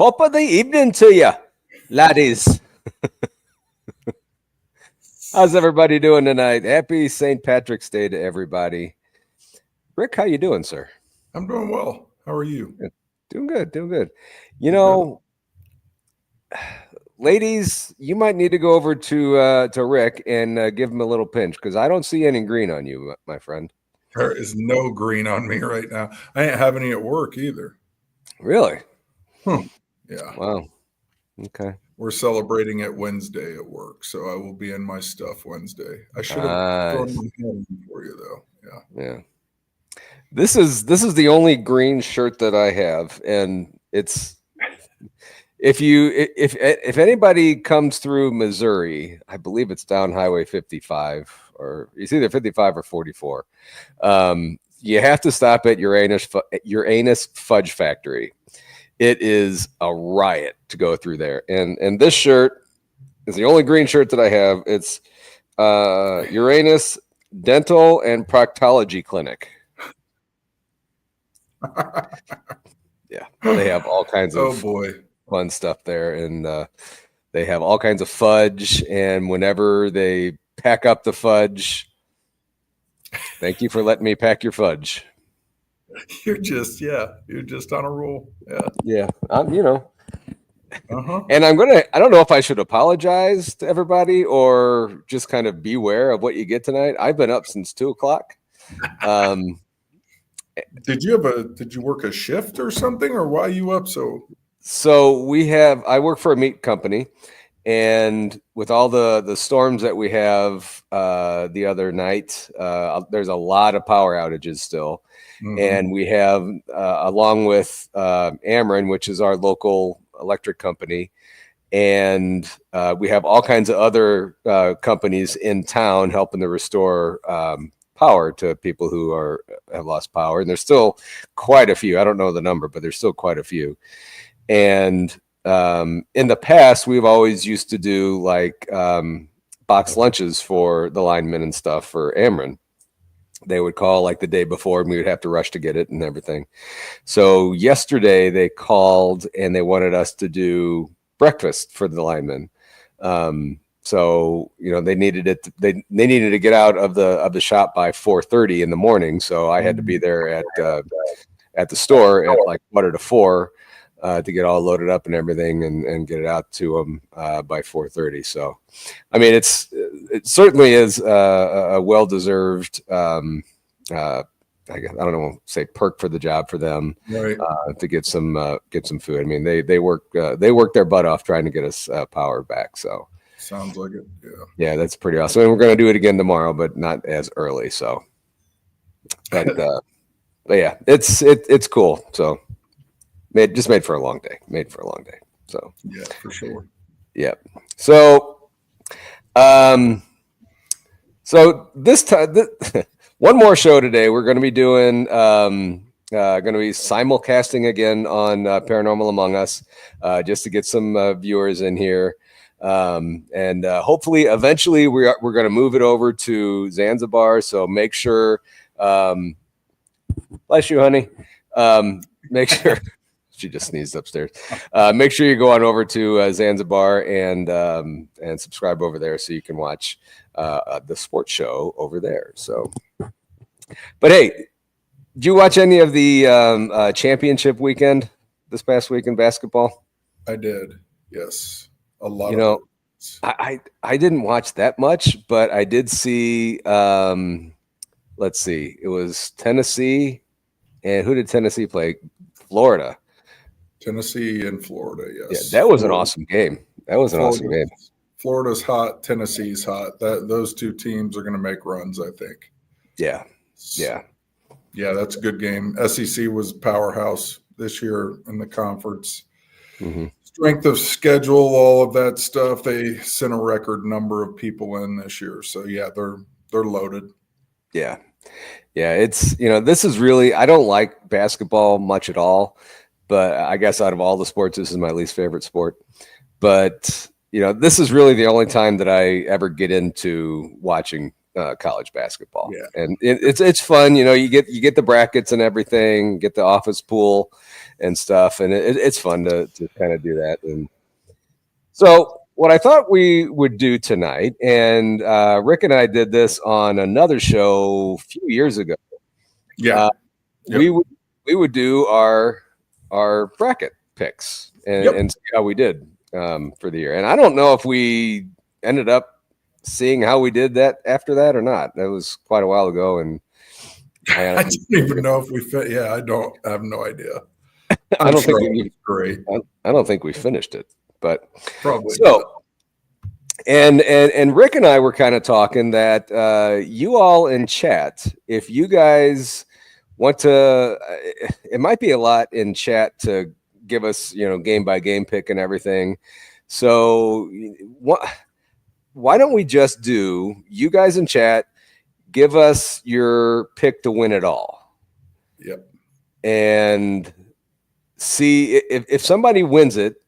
Top of the evening to you, laddies. How's everybody doing tonight? Happy St. Patrick's Day to everybody. Rick, how you doing, sir? I'm doing well. How are you? Doing good. You know, ladies, you might need to go over to Rick and give him a little pinch because I don't see any green on you, my friend. There is no green on me right now. I ain't have any at work either. Really? Yeah. Wow. Okay. We're celebrating it Wednesday at work, so I will be in my stuff Wednesday. I should have thrown my hand in for you though. Yeah. This is the only green shirt that I have, and it's if anybody comes through Missouri, I believe it's down Highway 55, or it's either 55 or 44. You have to stop at Uranus Fudge Factory. It is a riot to go through there, and this shirt is the only green shirt that I have. It's Uranus Dental and Proctology Clinic. Yeah, they have all kinds of fun stuff there, and they have all kinds of fudge. And whenever they pack up the fudge, thank you for letting me pack your fudge. You're just on a roll. Yeah. And I don't know if I should apologize to everybody or just kind of beware of what you get tonight. I've been up since 2:00. Did you work a shift or something, or why are you up so? So I work for a meat company, and with all the storms that we have the other night, there's a lot of power outages still. Mm-hmm. And we have, along with Ameren, which is our local electric company, and we have all kinds of other companies in town helping to restore power to people who have lost power. And there's still quite a few. I don't know the number, but there's still quite a few. And in the past, we've always used to do like box lunches for the linemen and stuff for Ameren. They would call like the day before, and we would have to rush to get it and everything. So yesterday they called and they wanted us to do breakfast for the linemen. So they needed it. They needed to get out of the shop by 4:30 in the morning. So I had to be there at the store at like 3:45 to get all loaded up and everything and get it out to them by 4:30. So, I mean, it certainly is a well-deserved, I guess, I don't know, say perk for the job for them, right? To get some food. I mean, they work their butt off trying to get us power back. So sounds like it. Yeah, that's pretty awesome. And we're going to do it again tomorrow, but not as early. So, but yeah, it's cool. So. Made for a long day. So yeah, for sure. Yeah. So, this time, one more show today. We're going to be doing, going to be simulcasting again on Paranormal Among Us, just to get some viewers in here, and hopefully, eventually, we're going to move it over to Zanzibar. So make sure, bless you, honey. Make sure. She just sneezed upstairs. Make sure you go on over to Zanzibar and subscribe over there so you can watch the sports show over there. So, but hey, did you watch any of the championship weekend this past week in basketball? I did. Yes, a lot. I didn't watch that much, but I did see. Let's see, it was Tennessee, and who did Tennessee play? Florida. Tennessee and Florida, yes. Yeah, that was an awesome game. Florida's hot. Tennessee's hot. Those two teams are going to make runs, I think. Yeah. That's a good game. SEC was powerhouse this year in the conference. Mm-hmm. Strength of schedule, all of that stuff. They sent a record number of people in this year, so yeah, they're loaded. Yeah. It's this is really, I don't like basketball much at all. But I guess out of all the sports, this is my least favorite sport. But, this is really the only time that I ever get into watching college basketball. Yeah. And it's fun. You get the brackets and everything, get the office pool and stuff, and it's fun to kind of do that. And so what I thought we would do tonight, and Rick and I did this on another show a few years ago. Yeah. We would do our bracket picks and see how we did for the year. And I don't know if we ended up seeing how we did that after that or not. That was quite a while ago, and I don't even know if we fit. Yeah, I have no idea. I don't think we great. I don't think we finished it, but probably so. Not. And Rick and I were kind of talking that you all in chat, if you guys want to, it might be a lot in chat to give us, game by game pick and everything. So why don't we just do, you guys in chat, give us your pick to win it all. Yep. And see if somebody wins it,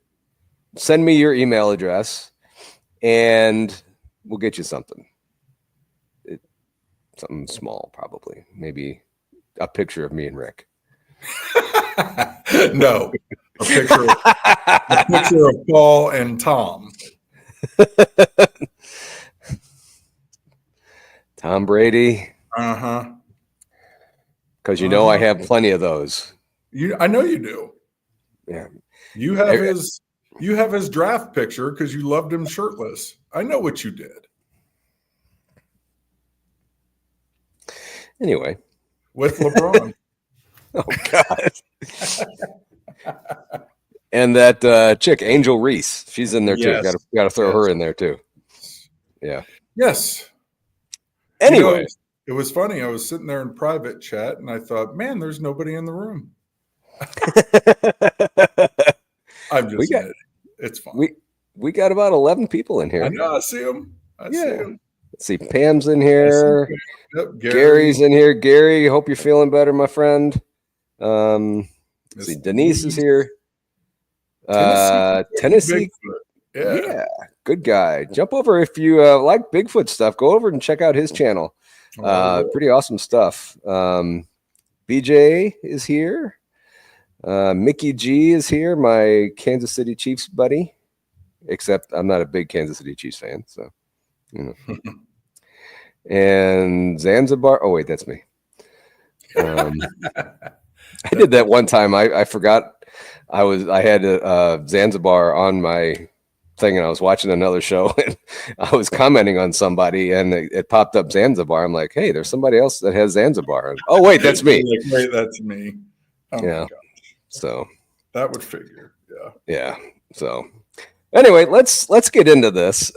send me your email address and we'll get you something. Something small, probably. Maybe a picture of me and Rick. No, a picture of Paul and Tom. Tom Brady. Uh-huh. Because I have plenty of those. I know you do. Yeah. You have his draft picture because you loved him shirtless. I know what you did. Anyway. With LeBron. Oh, God. And that chick, Angel Reese, she's in there too. Got to throw her in there too. Yeah. Yes. Anyway. It was funny. I was sitting there in private chat and I thought, man, there's nobody in the room. I'm just kidding. It's fine. We got about 11 people in here. I know. I see them. See them. Let's see. Pam's in here. Yep, Gary's in here. Gary, hope you're feeling better, my friend. Let's see. Denise is here. Tennessee. Yeah. Good guy. Jump over if you like Bigfoot stuff. Go over and check out his channel. Pretty awesome stuff. BJ is here. Mickey G is here, my Kansas City Chiefs buddy. Except I'm not a big Kansas City Chiefs fan, so And Zanzibar. Oh wait, that's me. I did that one time. I forgot I had Zanzibar on my thing, and I was watching another show, and I was commenting on somebody, and it popped up Zanzibar. I'm like, hey, there's somebody else that has Zanzibar. Oh wait, that's me. Wait, that's me. Oh yeah. So that would figure. Yeah. Yeah. So anyway, let's get into this.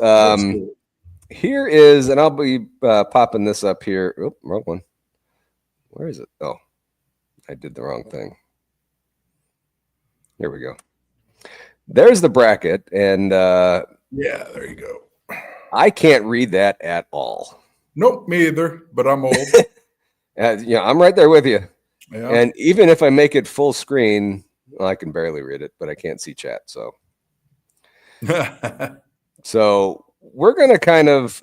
Here is, and I'll be popping this up here. Oh, wrong one. Where is it? Oh, I did the wrong thing. Here we go. There's the bracket, and yeah, there you go. I can't read that at all. Nope, me either. But I'm old. I'm right there with you. Yeah. And even if I make it full screen, well, I can barely read it, but I can't see chat. So, so we're gonna kind of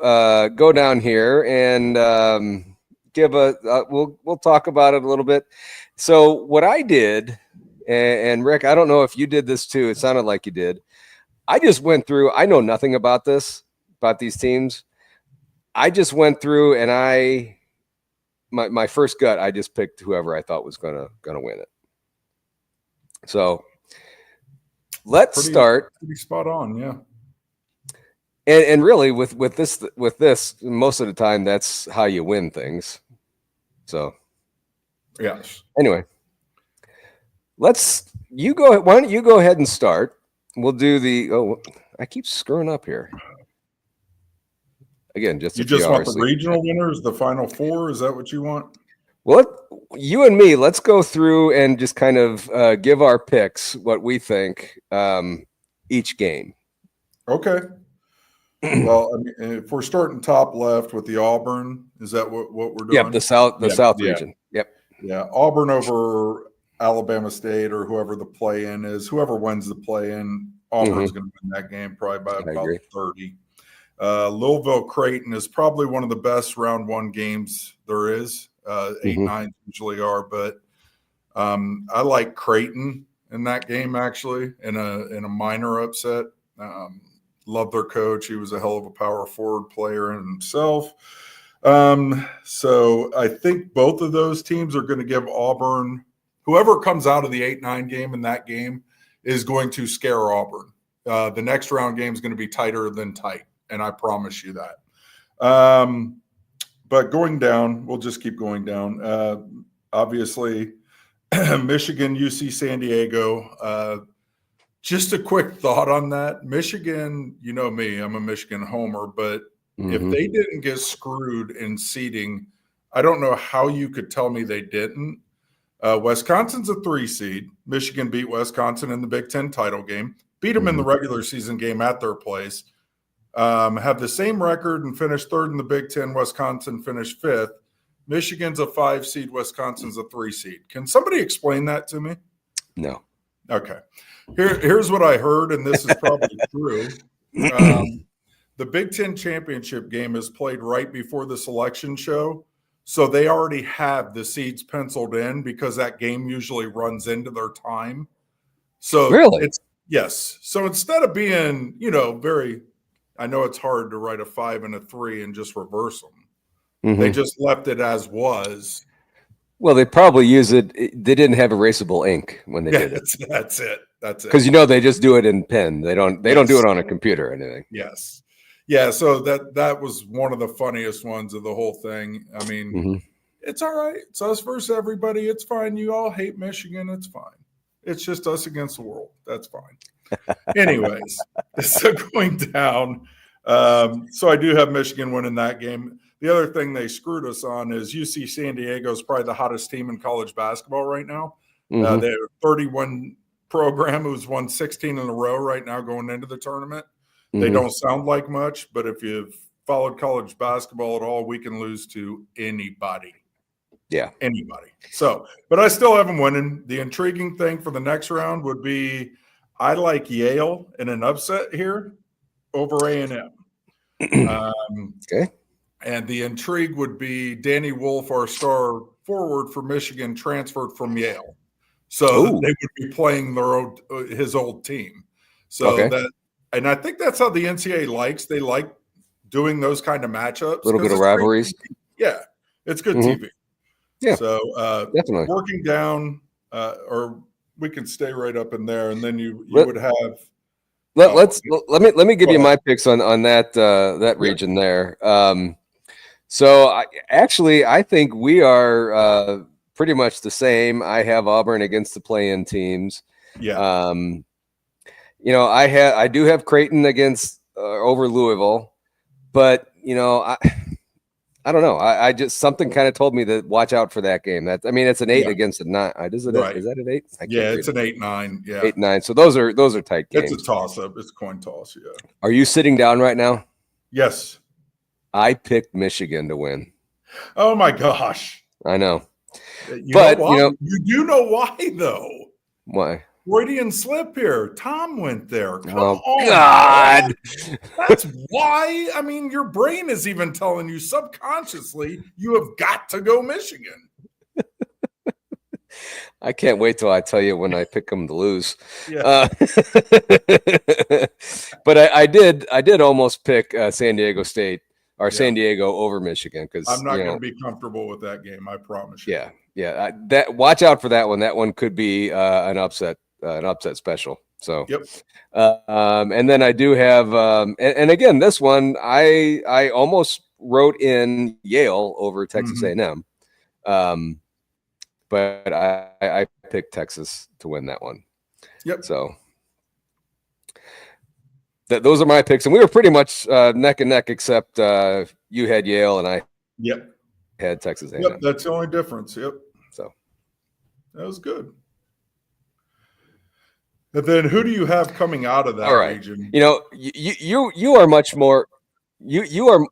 go down here and give we'll talk about it a little bit. So what I did. And Rick, I don't know if you did this too. It sounded like you did. I just went through. I know nothing about these teams. I just went through and my first gut, I just picked whoever I thought was gonna win it. So let's start. Pretty spot on, yeah. And really with this, most of the time that's how you win things. So yes. Anyway. Why don't you go ahead and start? We'll do I keep screwing up here. Again, you just want the regional winners, the final four? Is that what you want? Well, you and me, let's go through and just kind of give our picks, what we think each game. Okay. Well, I mean, if we're starting top left with the Auburn, is that what we're doing? Yep, the South region. Yep. Yeah, Auburn over Alabama State or whoever the play-in is. Whoever wins the play-in, Auburn's going to win that game probably by about 30. Louisville Creighton is probably one of the best round one games there is. 8-9 usually are, but I like Creighton in that game actually in a minor upset. Love their coach. He was a hell of a power forward player in himself. So I think both of those teams are going to give Auburn, whoever comes out of the 8-9 game in that game is going to scare Auburn. The next round game is going to be tighter than tight, and I promise you that. But going down, we'll just keep going down. Obviously, Michigan, UC San Diego. Just a quick thought on that. Michigan, you know me, I'm a Michigan homer, but if they didn't get screwed in seeding, I don't know how you could tell me they didn't. Wisconsin's a 3 seed. Michigan beat Wisconsin in the Big Ten title game, beat them in the regular season game at their place, have the same record and finished third in the Big Ten. Wisconsin finished fifth. Michigan's a 5 seed. Wisconsin's a 3 seed. Can somebody explain that to me? No. Okay. Here's what I heard, and this is probably true. The Big Ten championship game is played right before the selection show. So they already have the seeds penciled in because that game usually runs into their time. So really? Yes. So instead of being, I know it's hard to write a 5 and a 3 and just reverse them. They just left it as was. Well, they probably use it. They didn't have erasable ink when they did it. That's it. Because they just do it in pen. They don't do it on a computer or anything. Yes. Yeah. So that was one of the funniest ones of the whole thing. I mean, it's all right. It's us versus everybody. It's fine. You all hate Michigan. It's fine. It's just us against the world. That's fine. Anyways, so going down. So I do have Michigan winning that game. The other thing they screwed us on is UC San Diego is probably the hottest team in college basketball right now. They have a 31 program who's won 16 in a row right now going into the tournament. They don't sound like much, but if you've followed college basketball at all, we can lose to anybody. Yeah. Anybody. So, but I still have them winning. The intriguing thing for the next round would be I like Yale in an upset here over A&M. Okay. And the intrigue would be Danny Wolf, our star forward for Michigan, transferred from Yale. So they would be playing his old team. So and I think that's how the NCAA likes. They like doing those kind of matchups. A little bit of rivalries. Yeah, it's good TV. Yeah. So definitely working down, or we can stay right up in there, and then you would have. Let me give you my picks on that region there. So I think we are pretty much the same. I have Auburn against the play-in teams. Yeah. I do have Creighton against over Louisville, but I don't know. I just something kind of told me to watch out for that game. It's an 8 against a 9. Is that an 8? It's an 8-9. Yeah, 8-9. So those are tight games. It's a toss up. It's a coin toss. Yeah. Are you sitting down right now? Yes. I picked Michigan to win. Oh my gosh! I know. You do know why though? Why? Freudian slip here. Tom went there. Come on, God. That's why. I mean, your brain is even telling you subconsciously you have got to go Michigan. I can't wait till I tell you when I pick them to lose. Yeah. But I did almost pick San Diego State or San Diego over Michigan because I'm not going to be comfortable with that game. I promise you. Yeah. Watch out for that one. That one could be an upset special. So, and then I do have, and again, this one I almost wrote in Yale over Texas A&M, but I picked Texas to win that one. Yep. So those are my picks, and we were pretty much neck and neck, except you had Yale and I had Texas A&M. Yep, that's the only difference. Yep. So that was good. And then who do you have coming out of that region? You are much more you are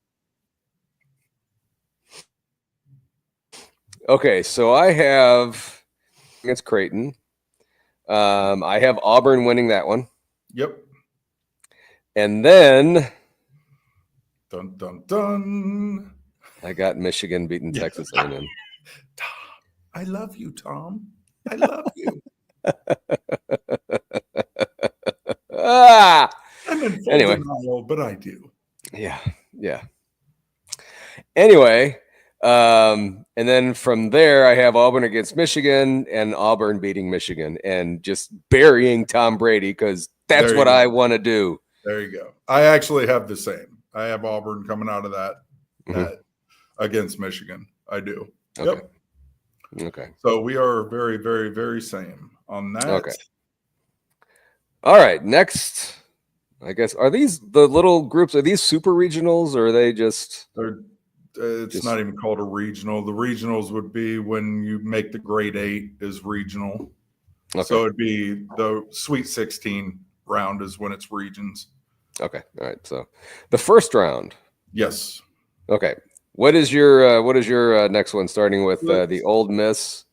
okay. So I have against Creighton. I have Auburn winning that one. Yep. And then Dun, dun, dun. I got Michigan beating Texas A&M. Tom, I love you, Tom. I love you. I'm in full denial, but I do. Yeah. Anyway, and then from there, I have Auburn against Michigan and Auburn beating Michigan and just burying Tom Brady because that's what I want to do. There you go. I actually have the same. I have Auburn coming out of that against Michigan. I do. Okay. Yep. Okay. So we are very, very, very same on that. Okay. All right. Next, I guess, are these the little groups? Are these super regionals or are they just? It's not even called a regional. The regionals would be when you make the grade 8 is regional. Okay. So it'd be the Sweet 16 round is when it's regions. Okay. All right. So the first round. Yes. Okay. What is your next one? Starting with the Ole Miss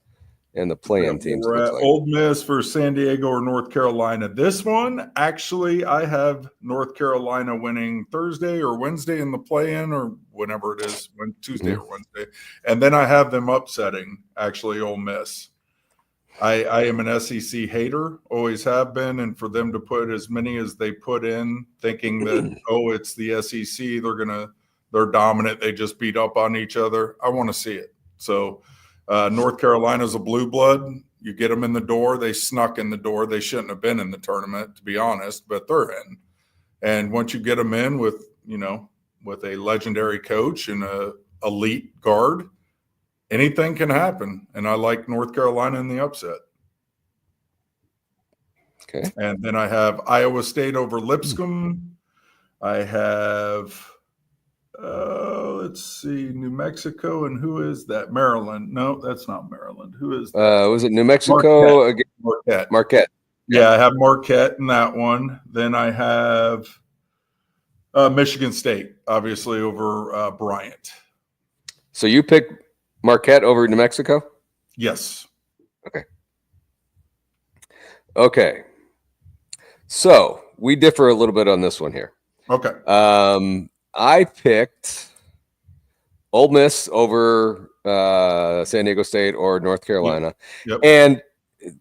and the play-in teams. We're at Ole Miss for San Diego or North Carolina. This one, actually, I have North Carolina winning Thursday or Wednesday in the play-in or whenever it is, Tuesday or Wednesday. And then I have them upsetting, actually, Ole Miss. I am an SEC hater, always have been, and for them to put as many as they put in, thinking that, it's the SEC, they're dominant, they just beat up on each other. I want to see it. So North Carolina's a blue blood. You get them in the door. They snuck in the door. They shouldn't have been in the tournament, to be honest, but they're in. And once you get them in with a legendary coach and a elite guard, anything can happen. And I like North Carolina in the upset. Okay. And then I have Iowa State over Lipscomb. I have let's see, New Mexico, and who is that? Maryland. No, that's not Maryland. Who is that? Was it New Mexico? Marquette. Yeah, I have Marquette in that one. Then I have Michigan State, obviously, over Bryant. So you pick Marquette over New Mexico? Yes. Okay. So we differ a little bit on this one here. Okay. I picked Ole Miss over San Diego State or North Carolina. Yep. And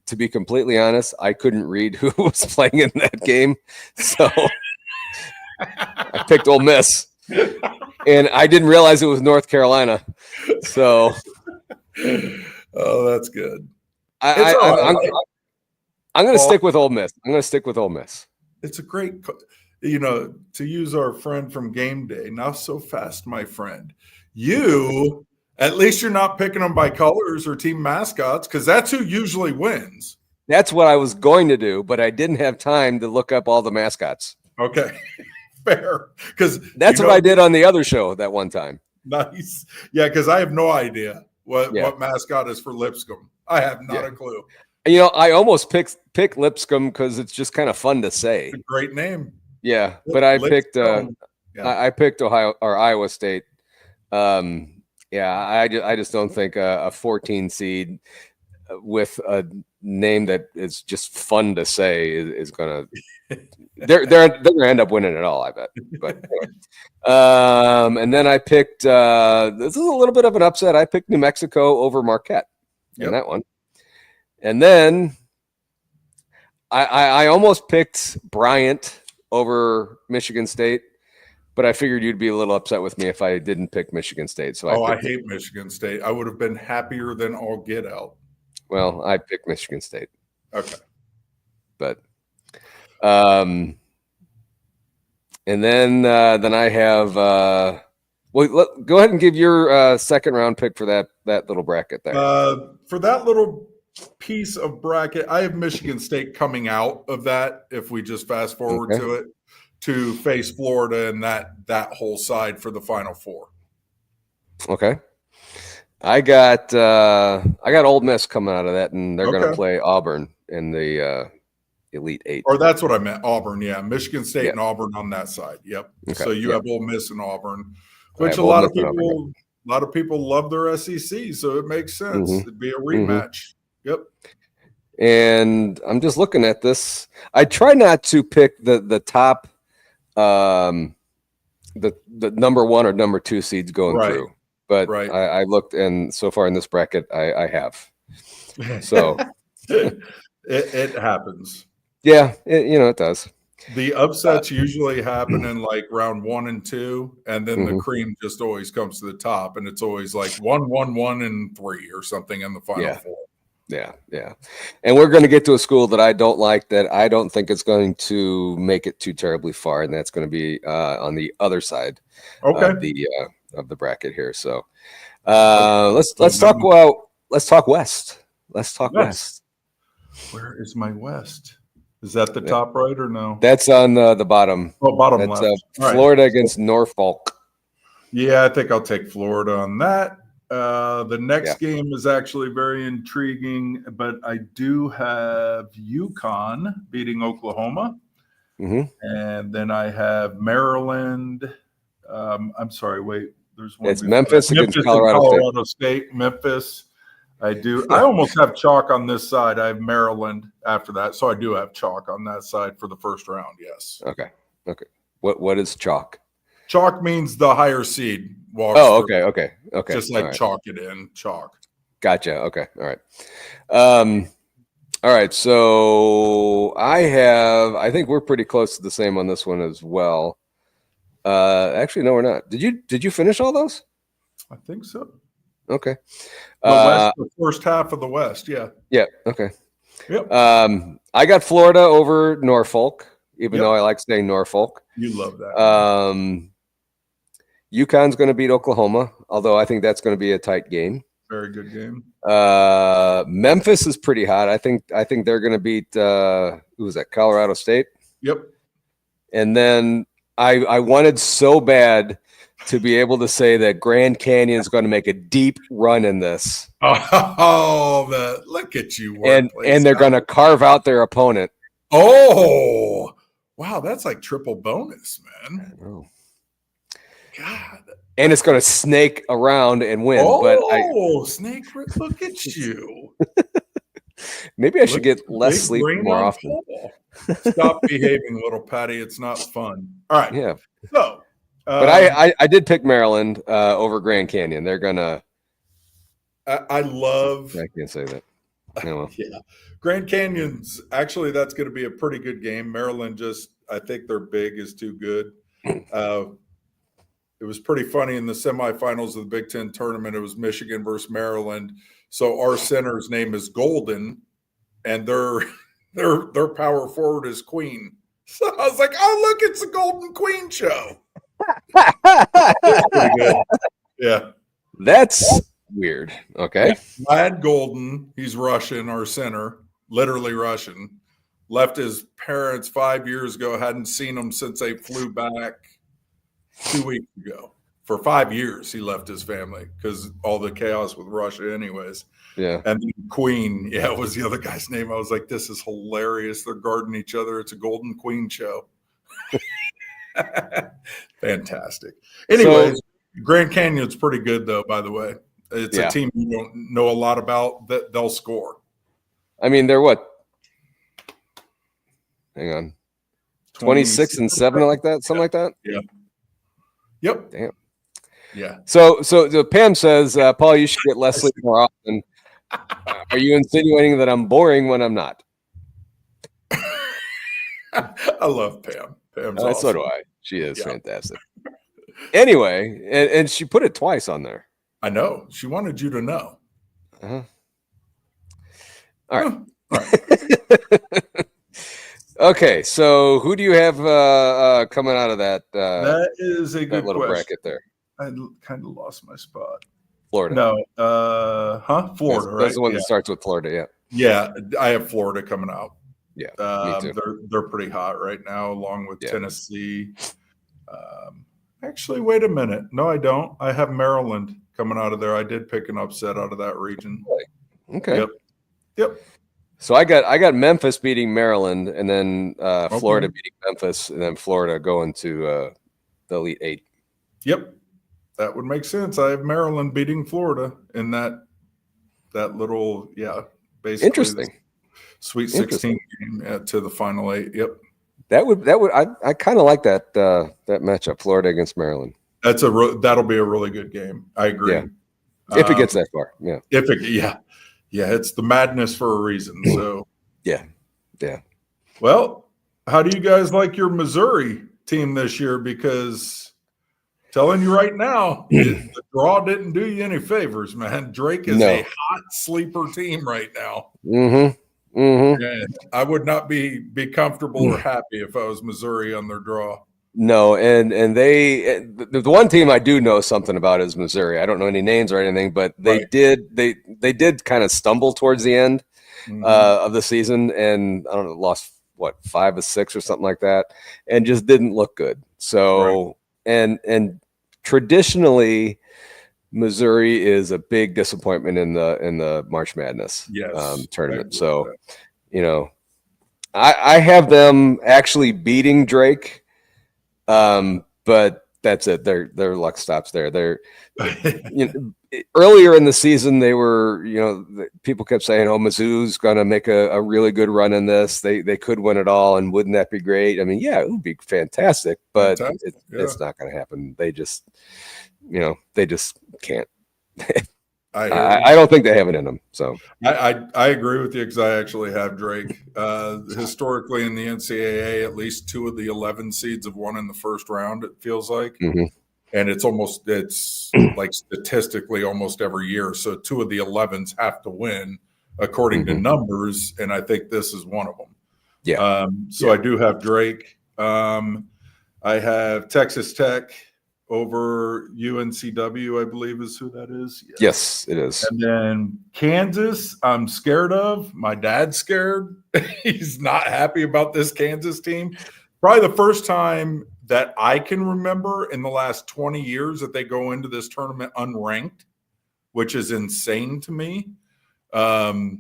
to be completely honest, I couldn't read who was playing in that game. So I picked Ole Miss. And I didn't realize it was North Carolina. So that's good. I'm going to stick with Ole Miss. It's a great to use our friend from game day, not so fast, my friend. You, at least you're not picking them by colors or team mascots, because that's who usually wins. That's what I was going to do, but I didn't have time to look up all the mascots. Okay, fair. Because that's what I did on the other show that one time. Nice. Yeah, because I have no idea what mascot is for Lipscomb. I have not a clue. I almost pick Lipscomb because it's just kind of fun to say. It's a great name. Yeah, but I picked I picked Ohio or Iowa State. I just don't think a 14 seed with a name that is just fun to say is gonna. They're gonna end up winning it all, I bet. But and then I picked. This is a little bit of an upset. I picked New Mexico over Marquette in that one, and then I almost picked Bryant over Michigan State, but I figured you'd be a little upset with me if I didn't pick Michigan State. So I hate Michigan State. I would have been happier than all get out. Well, I picked Michigan State. Okay. But and then I have go ahead and give your second round pick for that little bracket there. For that little piece of bracket, I have Michigan State coming out of that if we just fast forward to it, to face Florida and that whole side for the Final Four. Okay. I got Ole Miss coming out of that, and they're going to play Auburn in the Elite Eight. Or that's what I meant, Auburn. Yeah, Michigan State and Auburn on that side. Yep. Okay. So you have Ole Miss and Auburn, which a lot of people love their SEC, so it makes sense. It'd be a rematch. Yep. And I'm just looking at this. I try not to pick the top the number 1 or number 2 seeds going Right. through. But Right. I looked, and so far in this bracket, I have. So it happens. yeah, it does. The upsets usually happen in like round 1 and 2, and then the Mhm. cream just always comes to the top, and it's always like 1, 1, 1, and 3 or something in the final four. Yeah. And we're going to get to a school that I don't like, that I don't think it's going to make it too terribly far, and that's going to be on the other side Okay. of the bracket here. So let's talk West. Let's talk West. Where is my West? Is that the top right or no? That's on the bottom. Oh, bottom that's, left. Florida against Norfolk. Yeah, I think I'll take Florida on that. The next game is actually very intriguing, but I do have UConn beating Oklahoma. Mm-hmm. And then I have Maryland. I'm sorry, wait. There's one. It's Memphis against Colorado State. Memphis. I do. I almost have chalk on this side. I have Maryland after that, so I do have chalk on that side for the first round. Yes. Okay. What is chalk? Chalk means the higher seed walks. Oh, okay. Just like chalk it in, chalk. Gotcha. Okay. All right. All right. So I think we're pretty close to the same on this one as well. Actually, no, we're not. Did you finish all those? I think so. Okay. The first half of the West. Yeah. Yeah. Okay. Yep. I got Florida over Norfolk, even though I like saying Norfolk. You love that. UConn's going to beat Oklahoma, although I think that's going to be a tight game. Very good game. Memphis is pretty hot. I think they're going to beat who was that? Colorado State. Yep. And then I wanted so bad to be able to say that Grand Canyon is going to make a deep run in this. Oh, look at you. And they're going to carve out their opponent. Oh, wow. That's like triple bonus, man. I know. God. And it's going to snake around and win. Snake, look at you. Maybe I should get less sleep more often. Stop behaving, little Patty. It's not fun. All right. Yeah. So, but I did pick Maryland over Grand Canyon. They're gonna. I can't say that. No. Yeah, Grand Canyon's actually that's going to be a pretty good game. Maryland I think their big is too good. It was pretty funny in the semifinals of the Big Ten tournament. It was Michigan versus Maryland. So our center's name is Golden, and their power forward is Queen. So I was like, oh, look, it's the Golden Queen show. Pretty good. Yeah. That's weird. Okay. Vlad Golden, he's Russian, our center, literally Russian. Left his parents 5 years ago, hadn't seen them since they flew back 2 weeks ago. For 5 years, he left his family because all the chaos with Russia anyways. Yeah. And then Queen, was the other guy's name. I was like, this is hilarious. They're guarding each other. It's a Golden Queen show. Fantastic. Anyways, Grand Canyon's pretty good, though, by the way. It's a team you don't know a lot about that they'll score. I mean, they're what? Hang on. 26 and 7 like that? Something like that? Yeah. Yep. Damn. Yeah. So Pam says, Paul, you should get less sleep more often. Are you insinuating that I'm boring when I'm not? I love Pam. Pam's awesome. So do I. She is fantastic. Anyway, and she put it twice on there. I know. She wanted you to know. Uh-huh. All right. All right. Okay, so who do you have coming out of that? That is a good little question. Bracket there. I kind of lost my spot. Florida. No. Florida, right? That's the one that starts with Florida, yeah. Yeah, I have Florida coming out. Yeah, me too. They're pretty hot right now, along with Tennessee. Actually, wait a minute. No, I don't. I have Maryland coming out of there. I did pick an upset out of that region. Okay. Yep. So I got Memphis beating Maryland, and then Florida beating Memphis, and then Florida going to the Elite Eight. Yep, that would make sense. I have Maryland beating Florida in that little basically interesting Sweet 16 game to the Final 8. Yep. That would I kind of like that that matchup, Florida against Maryland. That'll be a really good game. I agree. Yeah, if it gets that far. Yeah. It's the madness for a reason. So yeah. Well, how do you guys like your Missouri team this year? Because telling you right now, the draw didn't do you any favors, man. Drake is a hot sleeper team right now. And I would not be comfortable or happy if I was Missouri on their draw. No, and the one team I do know something about is Missouri. I don't know any names or anything, but they did kind of stumble towards the end of the season, and I don't know, lost 5 of 6 or something like that, and just didn't look good. So and traditionally, Missouri is a big disappointment in the March Madness tournament. So I have them actually beating Drake. But that's it. Their luck stops there. They're earlier in the season, they were, people kept saying, "Oh, Mizzou's going to make a really good run in this. They could win it all, and wouldn't that be great?" I mean, yeah, it would be fantastic, but it's not going to happen. They just can't. I don't think they have it in them. So I agree with you because I actually have Drake. Historically in the NCAA, at least 2 of the 11 seeds have won in the first round, it feels like. And it's like statistically almost every year. So 2 of the 11s have to win according to numbers. And I think this is one of them. Yeah. I do have Drake. I have Texas Tech over UNCW, I believe is who that is. Yes, it is. And then Kansas, I'm scared of. My dad's scared. He's not happy about this Kansas team. Probably the first time that I can remember in the last 20 years that they go into this tournament unranked, which is insane to me. They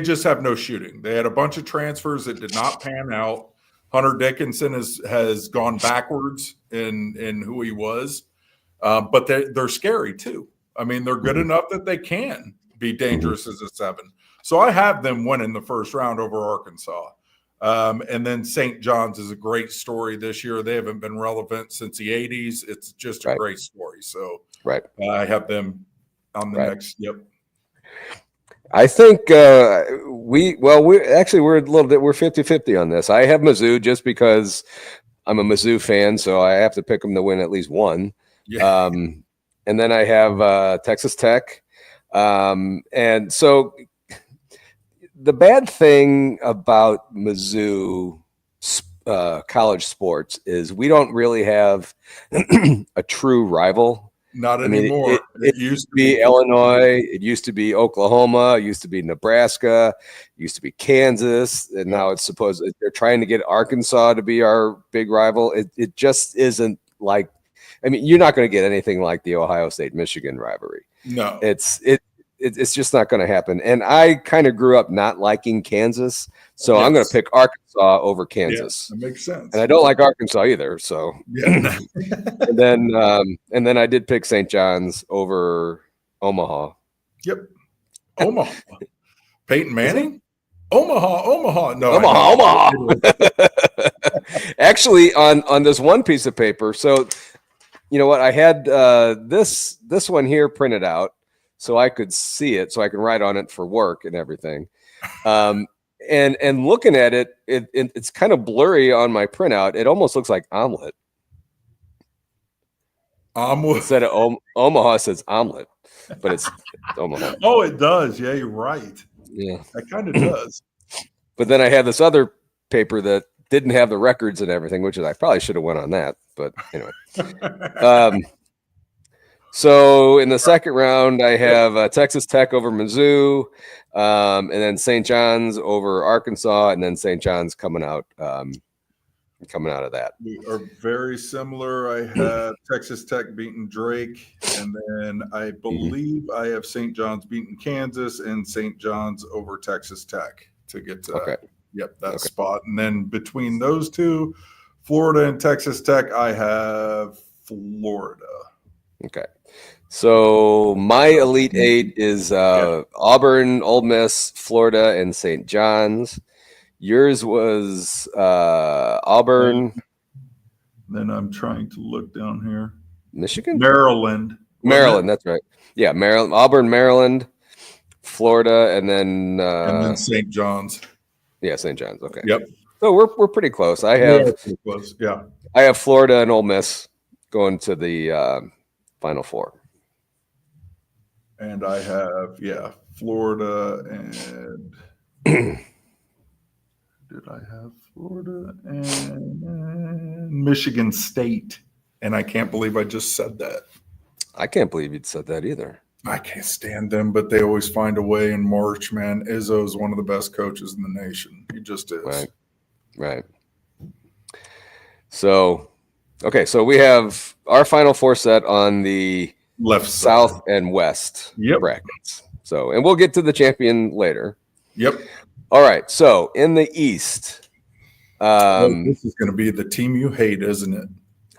just have no shooting. They had a bunch of transfers that did not pan out. Hunter Dickinson has gone backwards in who he was, but they're scary too. I mean, they're good enough that they can be dangerous as a 7. So I have them winning the first round over Arkansas. And then St. John's is a great story this year. They haven't been relevant since the 80s. It's just a great story. So I have them on the next. Yep. I think we're 50-50 on this. I have Mizzou just because I'm a Mizzou fan, so I have to pick them to win at least one. Yeah. And then I have Texas Tech. And so the bad thing about Mizzou college sports is we don't really have a true rival. Not anymore. It used to be Illinois. It used to be Oklahoma. It used to be Nebraska. It used to be Kansas. And now it's supposed they're trying to get Arkansas to be our big rival. It just isn't like, I mean, you're not going to get anything like the Ohio State-Michigan rivalry. No. It's just not going to happen. And I kind of grew up not liking Kansas, so I'm going to pick Arkansas over Kansas. Yeah, that makes sense. And I don't like Arkansas either. So, and then I did pick St. John's over Omaha. Yep, Omaha. Peyton Manning. Omaha. No, Omaha. Actually, on this one piece of paper. So, you know what? I had this one here printed out, so I could see it, so I can write on it for work and everything. And looking at it, it's kind of blurry on my printout. It almost looks like omelet. Instead of Omaha, it says omelet, but it's Omaha. Oh, it does. Yeah, you're right. Yeah, that kind of does. But then I had this other paper that didn't have the records and everything, which is I probably should have went on that. But anyway. So in the second round, I have Texas Tech over Mizzou, and then St. John's over Arkansas, and then St. John's coming out of that. We are very similar. I have Texas Tech beating Drake, and then I believe I have St. John's beating Kansas and St. John's over Texas Tech to get to that spot. And then between those two, Florida and Texas Tech, I have Florida. Okay. So my Elite Eight is Auburn, Ole Miss, Florida, and St. John's. Yours was Auburn, Then I'm trying to look down here. Michigan, Maryland. Maryland. That's right. Yeah, Maryland, Auburn, Maryland, Florida, and then St. John's. Yeah, St. John's. Okay. Yep. So we're pretty close. I We are have pretty close. Yeah. I have Florida and Ole Miss going to the Final Four. And I have, Florida and did I have Florida and Michigan State? And I can't believe I just said that. I can't believe you'd said that either. I can't stand them, but they always find a way in March, man. Izzo's one of the best coaches in the nation. He just is. Right. So, okay, so we have our Final Four set on the left South side and West Yep. brackets. So, and we'll get to the champion later. Yep. All right. So in the East, this is going to be the team you hate, isn't it?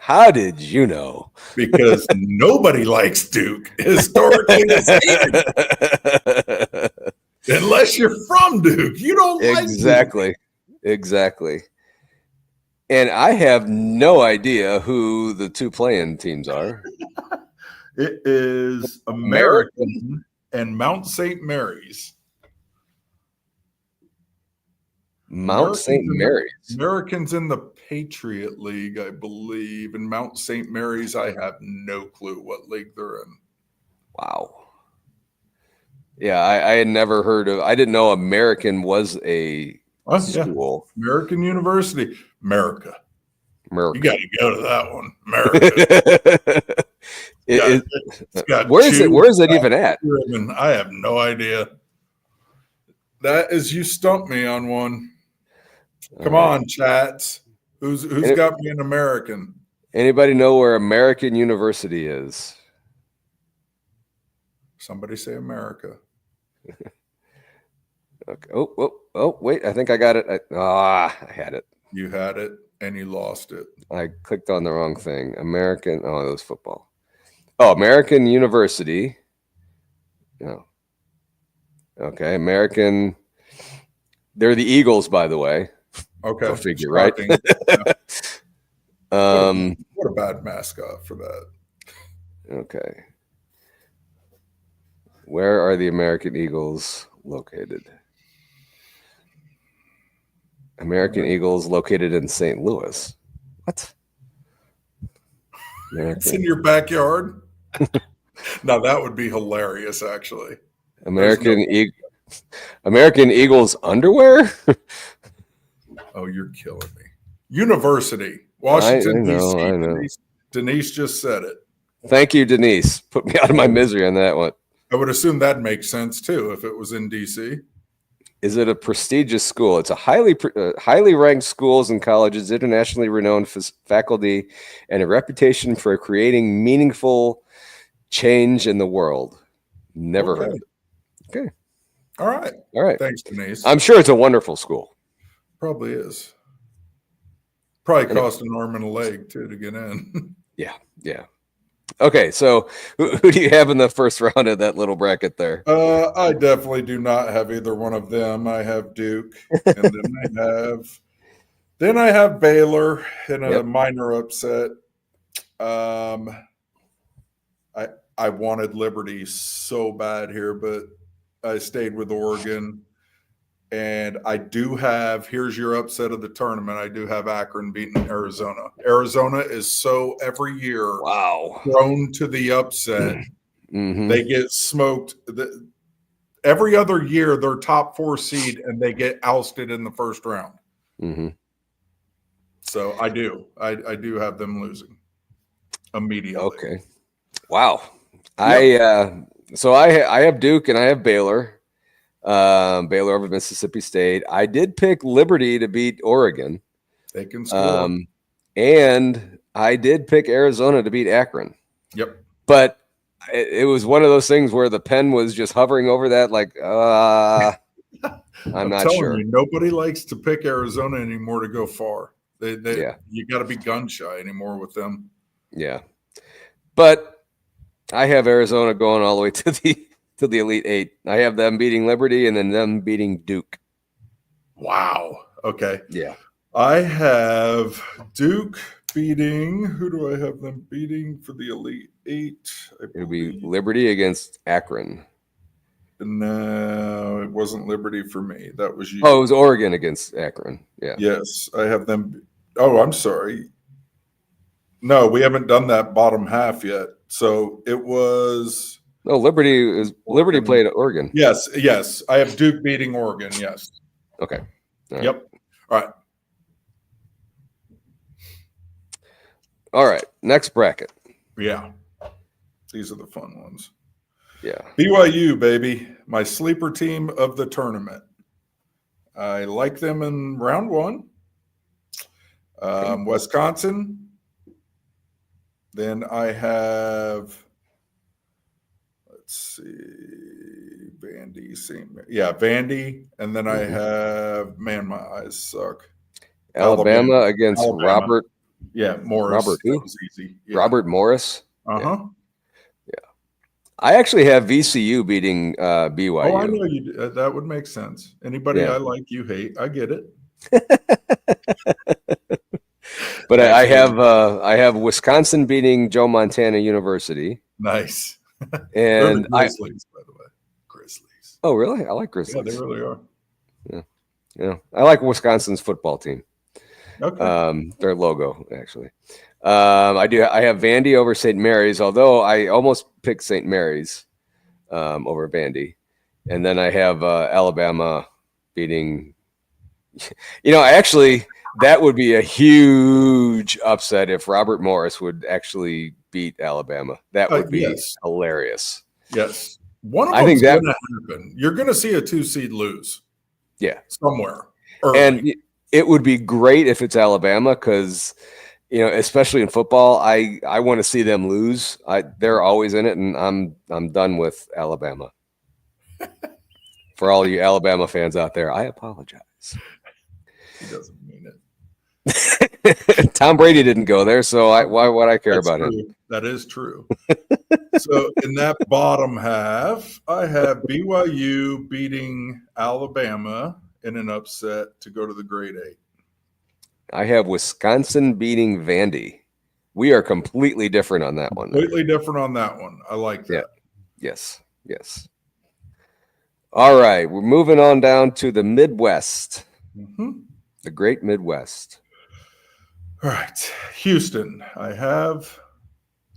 how did you know? Because nobody likes Duke historically. Unless you're from Duke, you don't like Duke. Exactly. And I have no idea who the two playing teams are. It is American and Mount St. Mary's. Mount St. Mary's. Americans in the Patriot League, I believe. And Mount St. Mary's, I have no clue what league they're in. Wow. Yeah, I had never heard of. I didn't know American was a school. Yeah. American University, America. America. You got to go to that one, America. Where is it even at? I have no idea. That is, you stumped me on one. Come on, chats. Who's got me an American? Anybody know where American University is? Somebody say America. Okay. Oh, wait. I think I got it. I had it. You had it and you lost it. I clicked on the wrong thing. American. Oh, it was football. Oh, American University. No. Okay. American. They're the Eagles, by the way. Okay. Go figure, right? What a bad mascot for that. Okay. Where are the American Eagles located? American Eagles located in St. Louis. What? It's in your backyard? Now that would be hilarious, actually. American Eagles underwear? Oh, you're killing me. University, Washington, D.C. I know. Denise just said it. Thank you, Denise. Put me out of my misery on that one. I would assume that makes sense, too, if it was in D.C. Is it a prestigious school? It's a highly ranked schools and colleges, internationally renowned faculty, and a reputation for creating meaningful change in the world. Never heard of it. Okay. All right. Thanks, Denise. I'm sure it's a wonderful school. Probably is. Probably cost an arm and a leg, too, to get in. Yeah. Okay, so who do you have in the first round of that little bracket there? I definitely do not have either one of them. I have Duke, and then I have Baylor in a minor upset. I wanted Liberty so bad here, but I stayed with Oregon. And I do have, here's your upset of the tournament. I do have Akron beating Arizona. Arizona is so every year thrown to the upset. Mm-hmm. They get smoked. Every other year, they're top 4 seed, and they get ousted in the first round. Mm-hmm. So I do have them losing immediately. Okay. Wow. Yep. I have Duke and I have Baylor. Baylor over Mississippi State. I did pick Liberty to beat Oregon. They can score. And I did pick Arizona to beat Akron. Yep. But it was one of those things where the pen was just hovering over that, like, I'm not sure. Nobody likes to pick Arizona anymore to go far. You got to be gun shy anymore with them. Yeah. But I have Arizona going all the way to the Elite Eight. I have them beating Liberty and then them beating Duke. Wow. Okay. Yeah. I have Duke beating. Who do I have them beating for the Elite Eight? It'll be Liberty against Akron. No, it wasn't Liberty for me. That was you. Oh, it was Oregon against Akron. Yeah. Yes, I have them. Oh, I'm sorry. No, we haven't done that bottom half yet. So it was. No, Liberty played at Oregon. Yes. I have Duke beating Oregon. Yes. Okay. Yep. All right. All right. Next bracket. Yeah. These are the fun ones. Yeah. BYU, baby. My sleeper team of the tournament. I like them in round one. Wisconsin. Then I have, let's see, Vandy. Vandy. And then I have, man, my eyes suck. Alabama against Robert. Yeah, Morris. Robert who? That was easy. Yeah. Robert Morris. Uh-huh. Yeah. I actually have VCU beating BYU. Oh, I know you do. That would make sense. Anybody I like, you hate. I get it. But I have Wisconsin beating Joe Montana University. Nice. And Grizzlies, by the way. Grizzlies. Oh, really? I like Grizzlies. Yeah, they really are. Yeah. I like Wisconsin's football team. Okay. Their logo, actually. I have Vandy over St. Mary's, although I almost picked St. Mary's over Vandy. And then I have Alabama beating. That would be a huge upset if Robert Morris would actually beat Alabama. That would be hilarious. Yes. One of them's going to happen. You're going to see a 2-seed lose. Yeah. Somewhere. Early. And it would be great if it's Alabama because, especially in football, I want to see them lose. They're always in it, and I'm done with Alabama. For all you Alabama fans out there, I apologize. He doesn't mean it. Tom Brady didn't go there, so why would I care about it? That is true. So in that bottom half, I have BYU beating Alabama in an upset to go to the grade 8. I have Wisconsin beating Vandy. We are completely different on that one. Completely different on that one. I like that. Yeah. Yes. All right, we're moving on down to the Midwest. Mm-hmm. The great Midwest. All right. Houston, I have.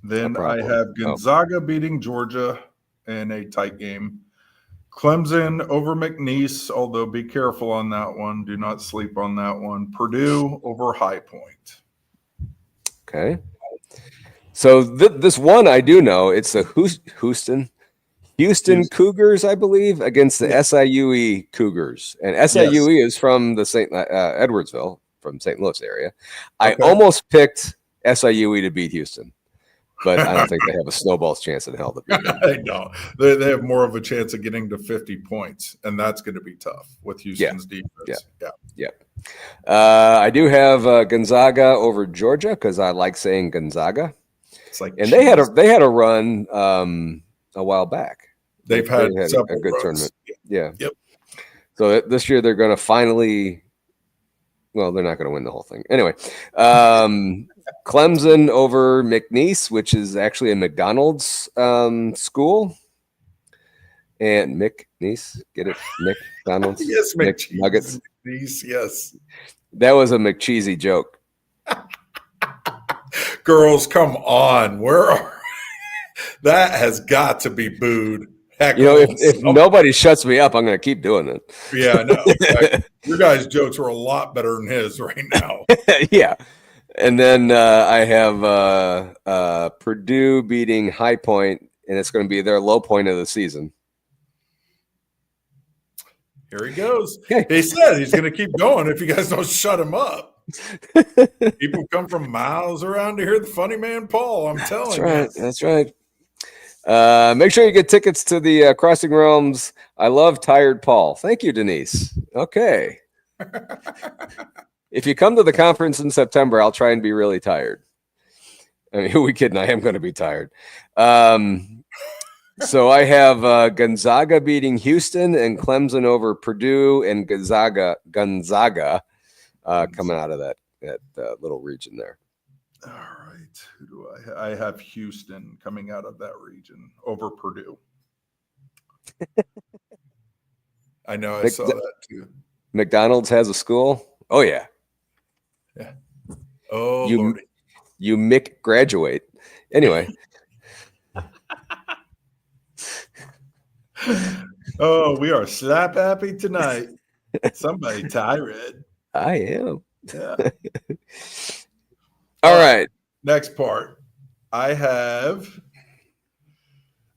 Then I have Gonzaga beating Georgia in a tight game. Clemson over McNeese, although be careful on that one. Do not sleep on that one. Purdue over High Point. Okay. So this one I do know. It's the Houston Cougars, I believe, against the SIUE Cougars. And SIUE is from the St. Edwardsville, from St. Louis area. I almost picked SIUE to beat Houston, but I don't think they have a snowball's chance in hell to beat them. I know. They have more of a chance of getting to 50 points, and that's going to be tough with Houston's defense. Yeah. I do have Gonzaga over Georgia because I like saying Gonzaga. It's like they had a run a while back. They've had a good tournament. Yeah. Yep. So this year they're going to finally. Well, they're not going to win the whole thing. Anyway, Clemson over McNeese, which is actually a McDonald's school. And McNeese, get it? McDonald's? Yes, McNuggets. McNeese, yes. That was a McCheesy joke. Girls, come on. Where are that has got to be booed. Heck, if nobody shuts me up, I'm going to keep doing it. Yeah, I know. Exactly. Your guys' jokes are a lot better than his right now. Yeah. And then I have Purdue beating High Point, and it's going to be their low point of the season. Here he goes. Okay. He said he's going to keep going if you guys don't shut him up. People come from miles around to hear the funny man Paul. I'm telling you. That's right. Make sure you get tickets to the Crossing Realms. I love Tired Paul. Thank you, Denise. Okay. If you come to the conference in September, I'll try and be really tired. I mean, who are we kidding? I am going to be tired. So I have Gonzaga beating Houston and Clemson over Purdue and Gonzaga coming out of that little region there. All right. Who do I have? I have Houston coming out of that region over Purdue. I know I saw that too. McDonald's has a school. Oh yeah. Yeah. Oh you, Lordy. You Mick graduate. Anyway. Oh, we are slap happy tonight. Somebody tired. I am. Yeah. All right. Next part. I have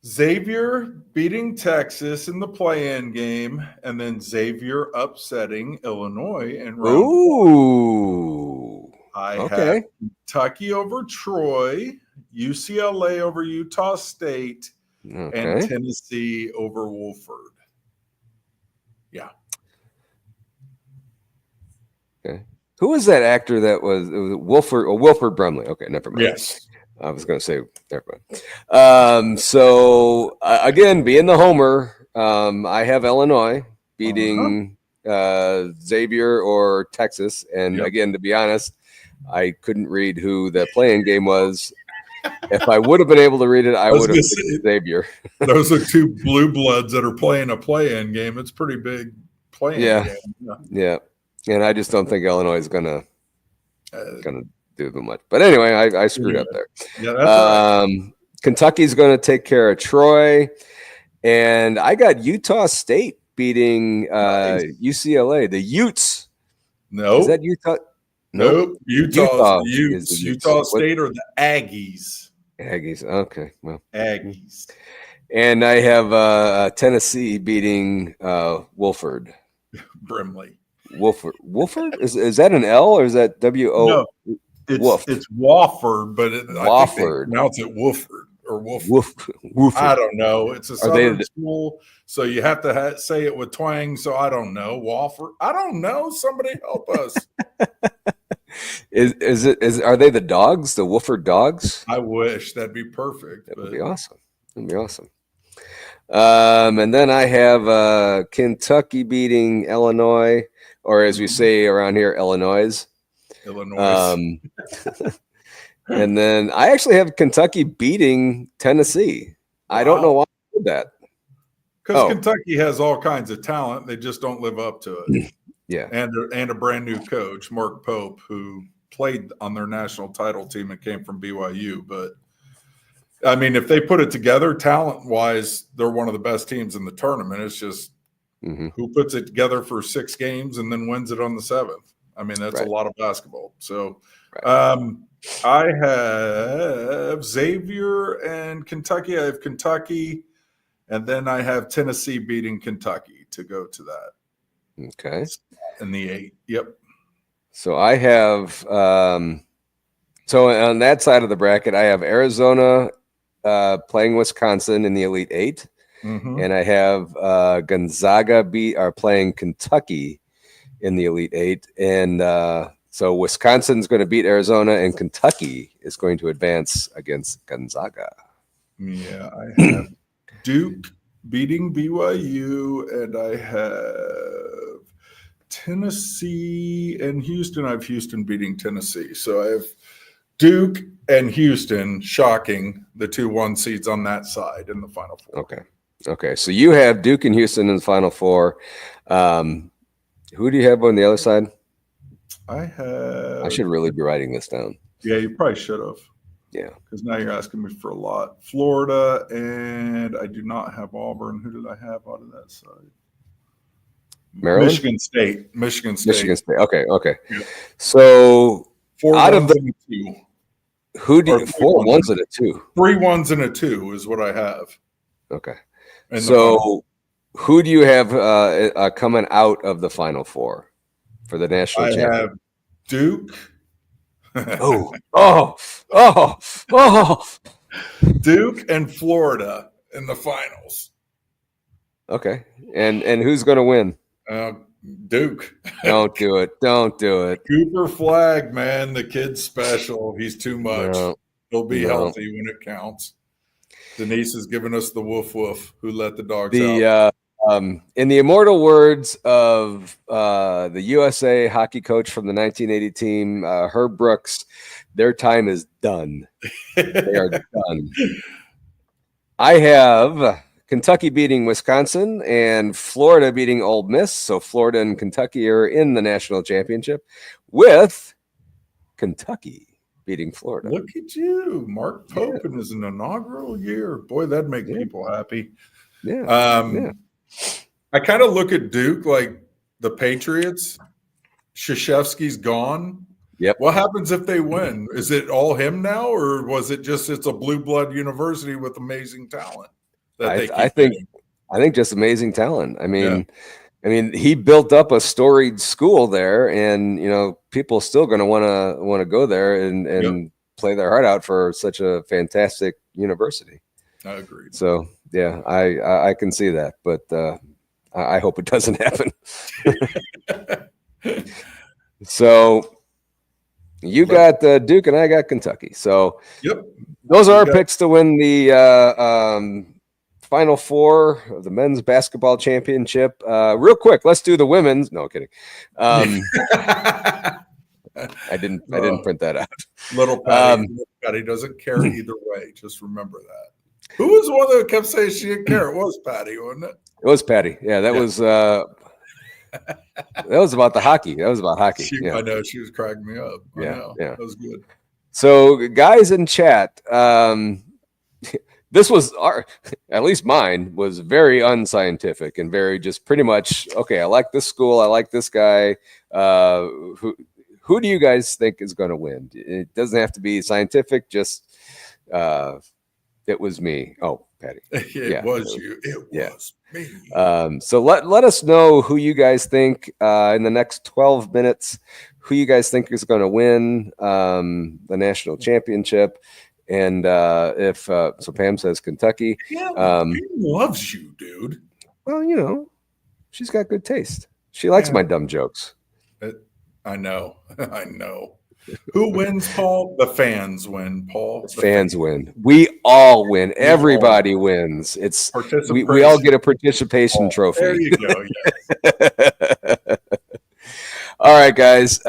Xavier beating Texas in the play-in game, and then Xavier upsetting Illinois in round Ooh. I have Kentucky over Troy, UCLA over Utah State, and Tennessee over Wofford. Yeah. Okay. Who was that actor that was Wilford? Oh, Wilford Brumley. Okay, never mind. Yes. I was going to say, never mind. So again, being the homer, I have Illinois beating Xavier or Texas. And again, to be honest, I couldn't read who the playing game was. If I would have been able to read it, I would have picked Xavier. Those are two blue bloods that are playing a play-in game. It's pretty big playing game. Yeah. And I just don't think Illinois is gonna do them much. But anyway, I screwed up there. Yeah, that's all right. Kentucky's going to take care of Troy, and I got Utah State beating UCLA. The Utes. No, is that Utah? Nope. Utah State or the Aggies. Aggies. Okay, well, Aggies. And I have Tennessee beating Wofford. Brimley. Wofford? Is that an L or is that W-O? No, it's Wofford, but I think they pronounce it Wofford or Wofford. I don't know. It's a southern school, so you have to say it with twang. So I don't know. Wofford. I don't know. Somebody help us. Are they the dogs? The Wofford dogs? I wish that'd be perfect. That would be awesome. That'd be awesome. And then I have Kentucky beating Illinois, or as we say around here, Illinois. And then I actually have Kentucky beating Tennessee. Wow. I don't know why I did that. Because Kentucky has all kinds of talent. They just don't live up to it. Yeah. And a brand new coach, Mark Pope, who played on their national title team and came from BYU. But I mean, if they put it together, talent-wise, they're one of the best teams in the tournament. It's just who puts it together for 6 games and then wins it on the 7th. I mean, that's a lot of basketball. So I have Xavier and Kentucky. I have Kentucky, and then I have Tennessee beating Kentucky to go to that. Okay. In the 8. Yep. So I have so on that side of the bracket, I have Arizona playing Wisconsin in the Elite 8. And I have Gonzaga playing Kentucky in the Elite 8. And so Wisconsin's going to beat Arizona, and Kentucky is going to advance against Gonzaga. Yeah, I have Duke beating BYU, and I have Tennessee and Houston. I have Houston beating Tennessee. So I have Duke and Houston, shocking, the 2-1 seeds on that side in the Final Four. Okay. So you have Duke and Houston in the Final Four. Who do you have on the other side? I should really be writing this down. Yeah, you probably should have. Yeah. Because now you're asking me for a lot. Florida, and I do not have Auburn. Who did I have out of that side? Maryland? Michigan State. Okay. Yeah. So 4 out of the 2. Who do you 4 1s and a 2? 3 1s and a 2 is what I have. Okay. So who do you have coming out of the Final Four for the national championship? I have Duke. Duke and Florida in the finals. Okay. And who's going to win? Duke. Don't do it. Cooper Flag, man. The kid's special. He's too much. He'll be healthy when it counts. Denise has given us the woof woof. Who let the dogs out? In the immortal words of the USA hockey coach from the 1980 team, Herb Brooks, their time is done. They are done. I have Kentucky beating Wisconsin and Florida beating Ole Miss. So Florida and Kentucky are in the national championship with Kentucky beating Florida. Look at you, Mark Pope in his inaugural year. Boy, that'd make people happy. Yeah. I kind of look at Duke like the Patriots. Krzyzewski's gone. Yep. What happens if they win? Is it all him now, or was it just it's a blue blood university with amazing talent? I think just amazing talent. I mean, he built up a storied school there, and people still going to want to go there and play their heart out for such a fantastic university. I agree. So yeah, I can see that, but I hope it doesn't happen. So you got Duke and I got Kentucky. So those are our picks to win the Final Four of the men's basketball championship. Real quick, let's do the women's. No kidding. I didn't print that out. Little Patty doesn't care either way. Just remember that. Who was the one that kept saying she didn't care? It was Patty, wasn't it? It was Patty. Yeah, that was that was about the hockey. That was about hockey. I know, she was cracking me up. Yeah. That was good. So, guys in chat, this was at least mine was very unscientific and very just pretty much okay. I like this school. I like this guy. Who do you guys think is going to win? It doesn't have to be scientific. Just it was me. Oh, Patty. It was you. It was me. So let us know who you guys think in the next 12 minutes, who you guys think is going to win the national championship. And if so, Pam says Kentucky. Yeah, Pam loves you, dude. Well, she's got good taste. She likes my dumb jokes. I know. I know. Who wins, Paul? The fans win, Paul. The fans win. We all win. Everybody wins. It's we all get a participation trophy. There you go. Yes. All right, guys.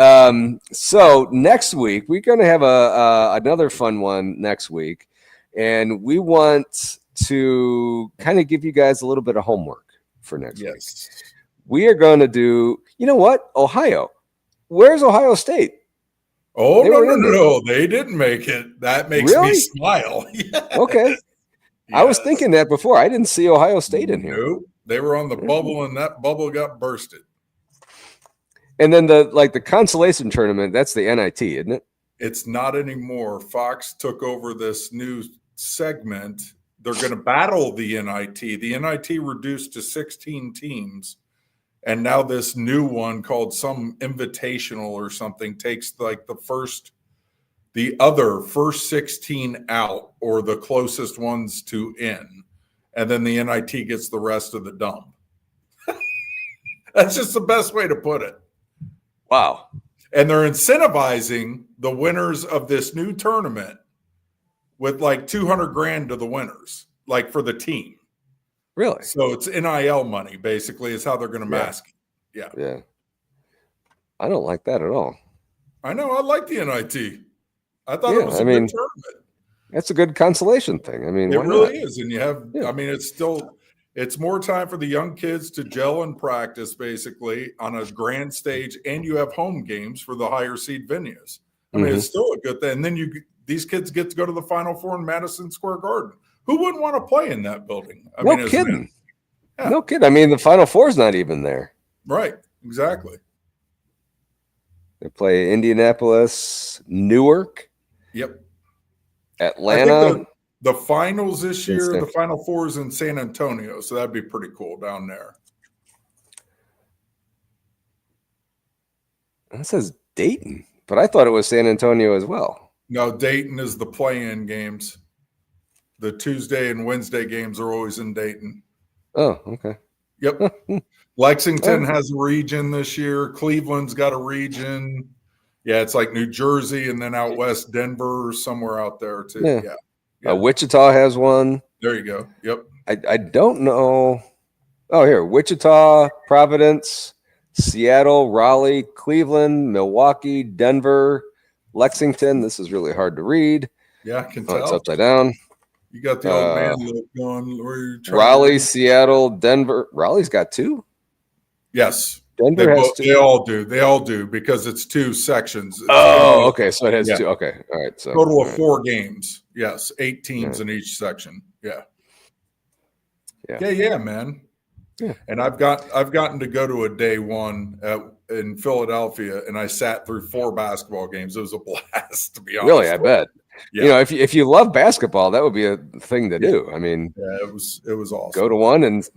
So next week we're going to have another fun one next week, and we want to kind of give you guys a little bit of homework for next week. We are going to do. You know what? Ohio. Where's Ohio State? Oh, no. They didn't make it. That makes me smile. Yes. Okay. Yes. I was thinking that before. I didn't see Ohio State in here. Nope. They were on the bubble, and that bubble got bursted. And then the consolation tournament, that's the NIT, isn't it? It's not anymore. Fox took over this new segment. They're going to battle the NIT. The NIT reduced to 16 teams. And now this new one called some invitational or something takes like the first 16 out or the closest ones to in. And then the NIT gets the rest of the dump. That's just the best way to put it. Wow. And they're incentivizing the winners of this new tournament with like $200,000 to the winners, like for the team. Really? So it's NIL money, basically, is how they're going to mask it. Yeah. I don't like that at all. I know. I like the NIT. I thought it was a good tournament. That's a good consolation thing. I mean, it really is. And you have, it's more time for the young kids to gel and practice, basically, on a grand stage. And you have home games for the higher seed venues. I mean, it's still a good thing. And then these kids get to go to the Final Four in Madison Square Garden. Who wouldn't want to play in that building? No kidding. No kidding. I mean, the Final Four is not even there. Right. Exactly. They play Indianapolis, Newark. Yep. Atlanta. The finals this year, the Final Four is in San Antonio. So that'd be pretty cool down there. That says Dayton, but I thought it was San Antonio as well. No, Dayton is the play-in games. The Tuesday and Wednesday games are always in Dayton. Oh, okay. Yep. Lexington has a region this year. Cleveland's got a region. Yeah, it's like New Jersey and then out west, Denver, somewhere out there too. Yeah. Wichita has one. There you go. Yep. I don't know. Oh, here, Wichita, Providence, Seattle, Raleigh, Cleveland, Milwaukee, Denver, Lexington. This is really hard to read. Yeah, I can Oh, it's tell. upside down. You got the old man look going. Where you're trying Raleigh, to Seattle, Denver. Raleigh's got 2. Yes, Denver has 2. They all do. They all do because it's 2 sections. It's Okay. So it has 2. Okay. All right. So total of all right. 4 games. Yes, 8 teams in each section. Yeah. Yeah, man. Yeah. And I've gotten to go to a day one in Philadelphia, and I sat through 4 basketball games. It was a blast, to be honest. Really, I bet. Yeah. If you love basketball, that would be a thing to do. I mean, it was awesome. Go to one and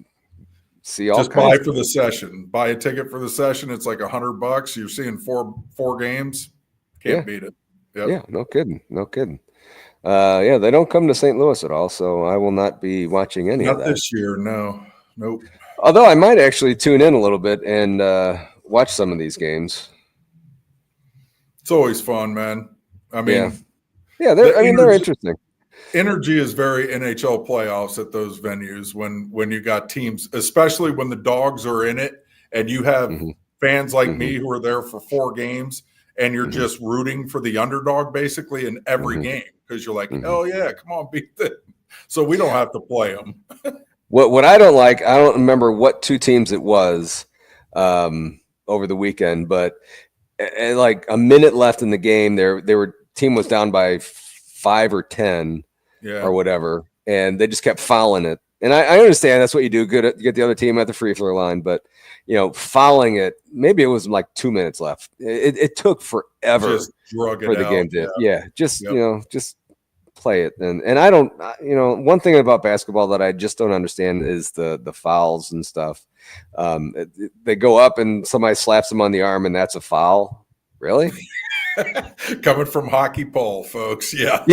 see all. Just buy for the session. Buy a ticket for the session. It's like $100. You're seeing four games. Can't beat it. Yep. Yeah, no kidding. They don't come to St. Louis at all, so I will not be watching any of that this year. No, nope. Although I might actually tune in a little bit and watch some of these games. It's always fun, man. I mean, they're interesting. Energy is very NHL playoffs at those venues when you got teams, especially when the Dogs are in it and you have fans like me who are there for 4 games and you're just rooting for the underdog basically in every game because you're like, oh yeah, come on, beat them. So we don't have to play them. What I don't like, I don't remember what 2 teams it was over the weekend, but like a minute left in the game, team was down by 5 or 10 or whatever, and they just kept fouling it. And I understand that's what you do. Good, you get the other team at the free throw line, but fouling it. Maybe it was like 2 minutes left. It took forever for the game to. Yeah, just play it. And I don't. One thing about basketball that I just don't understand is the fouls and stuff. They go up and somebody slaps them on the arm, and that's a foul. Really? Coming from Hockey Paul, folks. Yeah.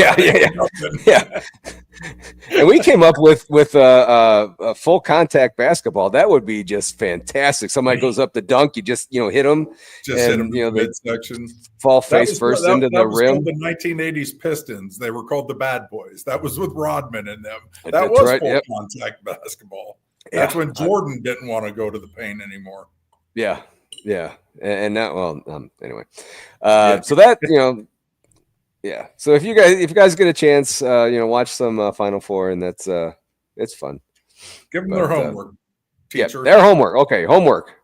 And we came up with a full contact basketball. That would be just fantastic. Somebody goes up to dunk, you just hit them, hit them in midsection, fall face first into the rim. The 1980s Pistons, they were called the Bad Boys. That was with Rodman in them. That was full contact basketball. That's when Jordan didn't want to go to the paint anymore. Yeah. And now, anyway, so that, so if you guys get a chance, watch some Final Four, and that's, it's fun. Give them their homework. Teacher. Their homework. Okay. Homework.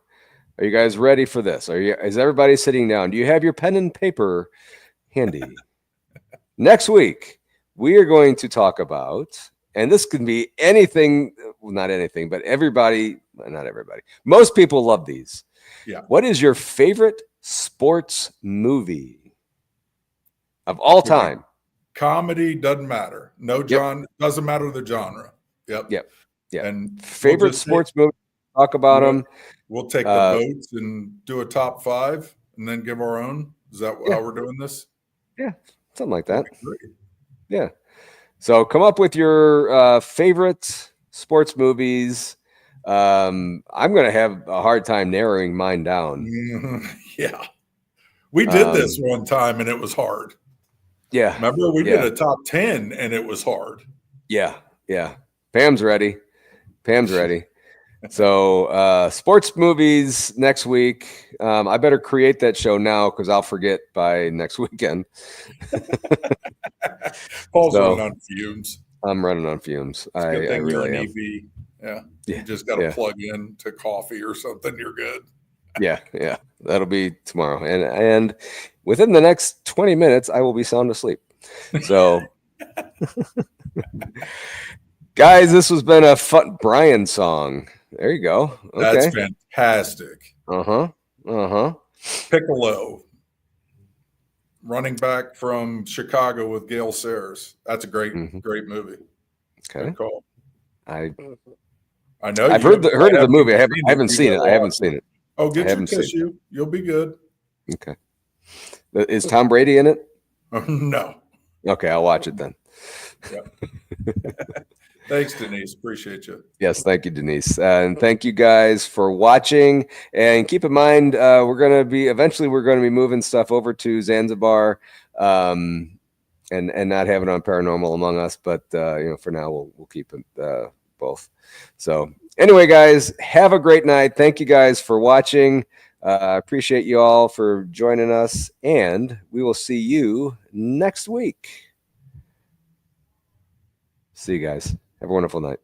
Are you guys ready for this? Is everybody sitting down? Do you have your pen and paper handy? Next week, we are going to talk about, and this can be anything, well, not anything, but not everybody. Most people love these. Yeah. What is your favorite sports movie of all time? Comedy doesn't matter. Doesn't matter the genre. Yep. And favorite sports movie. Talk about them. We'll take the votes and do a top 5 and then give our own. Is that how we're doing this? Yeah, something like that. Yeah. So come up with your favorite sports movies. I'm going to have a hard time narrowing mine down. Yeah. We did this one time and it was hard. Yeah. Remember we did a top 10 and it was hard. Yeah. Pam's ready. So sports movies next week. I better create that show now because I'll forget by next weekend. Paul's running on fumes. I'm running on fumes. I really am. Yeah. You just got to plug in to coffee or something. You're good. Yeah. That'll be tomorrow. And within the next 20 minutes, I will be sound asleep. So, guys, this has been a fun Brian song. There you go. Okay. That's fantastic. Piccolo. Running back from Chicago with Gale Sayers. That's a great movie. Okay. Good call. I know. I've heard of the movie. I haven't seen it. I haven't seen it. Oh, get your tissue. You'll be good. Okay. Is Tom Brady in it? No. Okay, I'll watch it then. Thanks, Denise. Appreciate you. Yes, thank you, Denise. And thank you guys for watching. And keep in mind, we're going to be moving stuff over to Zanzibar and not have it on Paranormal Among Us. But, for now, we'll keep it both. So anyway, guys, have a great night. Thank you guys for watching. I appreciate you all for joining us, and we will see you next week. See you guys. Have a wonderful night.